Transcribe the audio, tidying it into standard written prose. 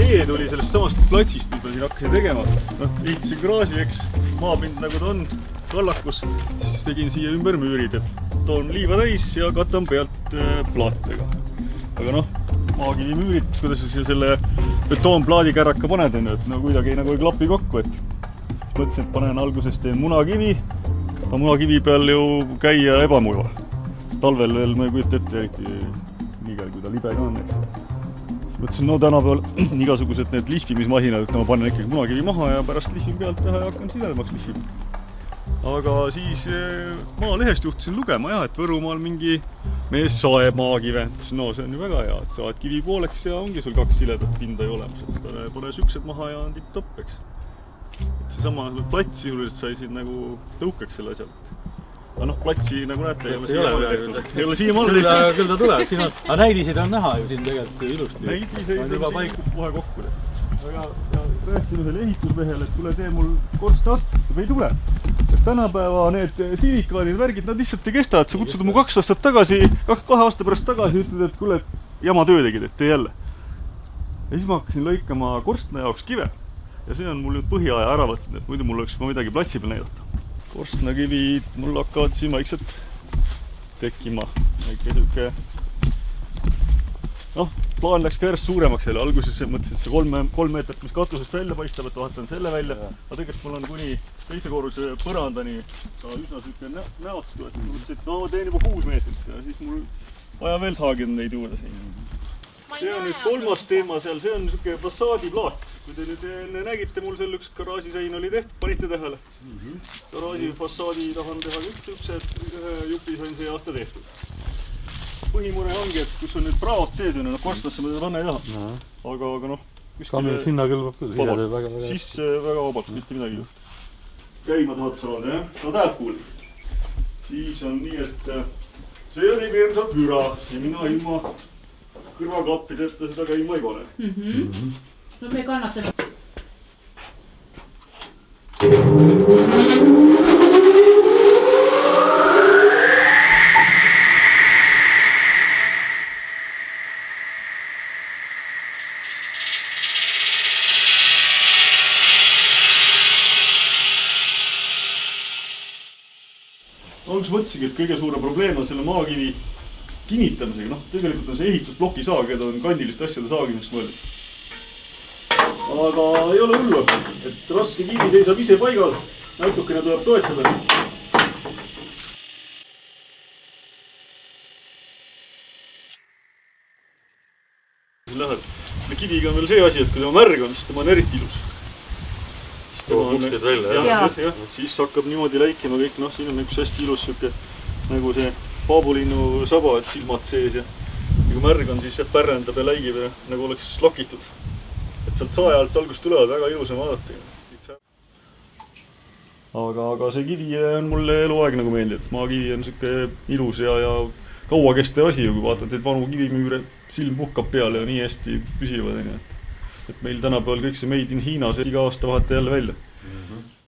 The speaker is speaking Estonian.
idee tuli sellest samast platsist, mis ma siin hakkasin tegema. Ehitasin kraasi, eks, maapind nagu ta on, kallakus, siis tegin siia ümber müürid, et toon liiva täis ja katan pealt plaatidega. Aga maakivi müürid, kuidas sa selle betoonplaadi kärraka paned, et kuidagi ei klapi kokku, et mõtlesin, et panen alguses teen munakivi, aga munakivi peal ju käia ebamuva. Talvel veel ma ei kujuta ette eriti niiga, kui ta libe ka on. Mõtlesin, tänapäeval igasugused need lihvimismasinad, et ma panen ikkagi munakivi maha ja pärast lihvin pealt teha ja hakkan sidelemaks lihvima. Aga siis Maalehest juhtusin lugema, et Võrumaal mingi mees saeb maakive. See on ju väga hea, et saad kivi pooleks ja ongi sul 2 siledat pinda ju olemas. Pane süksed maha ja on tipp-topp, eks. Seesama plats sisuliselt sai siin nagu tõukeks selle asjalt. Aga platsi, nagu näete, ei ole siiamaale tehtud. Küll ta tuleb, aga näidiseid on näha ju siin tegelikult ilusti. Näidiseid on siin kohe kokku. Aga rääksin ühele ehitusmehele, et tule tee mul korst otsa, ei tule. Tänapäeva need silikaadid, värgid, nad lihtsalt ei kesta, et sa kutsud mu 2 aastat tagasi, 2 aasta pärast tagasi, ütled, et kuule, jama töö tegid, et tee jälle. Ja siis ma hakkasin lõikama korstna jaoks kive. Ja see on mul nüüd põhiaja ära võtnud, et muidu mul oleks midagi platsi peal näidata. Korstnakivid mul hakkavad siin vaikselt tekkima. Väike siuke... plaan läks ka järjest suuremaks jälle. Alguses mõtlesin, et see 3 meetrit, mis katusest välja paistab, et vaatan selle välja. Aga tegelikult mul on kuni teise korruse põrandani üsna süke näostu. Mõtlesin, et teen juba 6 meetrit ja siis mul vaja veel saagida neid juurde siin. See on nüüd 3. teema seal, see on niisugune fassaadiplaat. Kui te nüüd enne nägite, mul seal üks garaažisein oli tehtud, panite tähele. Garaaži fassaadi tahan teha üks ühe jupi sain see aasta tehtud. Põhimure ongi, et kus on nüüd praot sees, korstnasse ma teda panna ei taha. Aga Kamil sinna kõlbab küll. Sisse väga vabalt, mitte midagi juht. Käima tahad saada, jah? Saad häält kuulda. Siis on nii, et see oli hirmsalt müra ja mina ilma kõrvaklappideta seda käima ei pane. No me kannatame. Alguses mõtlesingi, et kõige suure probleem on selle maakivi kinnitamisega. Tegelikult on see ehitusbloki saag, et on kandiliste asjade saagimiseks mõeldud. Aga ei ole hullu, et raske kivi seisab ise paigal, natukene tuleb toetada. Kiviga on veel see asi, et kui tema märg on, siis tema on eriti ilus. Siis hakkab niimoodi läikima kõik, siin on üks hästi ilus nagu see paabulinnu saba, et silmad sees ja kui märg on, siis pärrendab ja läigib ja nagu oleks lokitud. Et sealt sae alt algust tulevad väga ilusam vaadata. Aga see kivi on mulle eluaeg nagu meeldib, et maakivi on siuke ilus ja kaua kestev asi, kui vaatad, et vanu kivimüüre silm puhkab peale ja nii hästi püsivad. Et meil tänapäeval kõik see made in Hiina, see iga aasta vaheta jälle välja.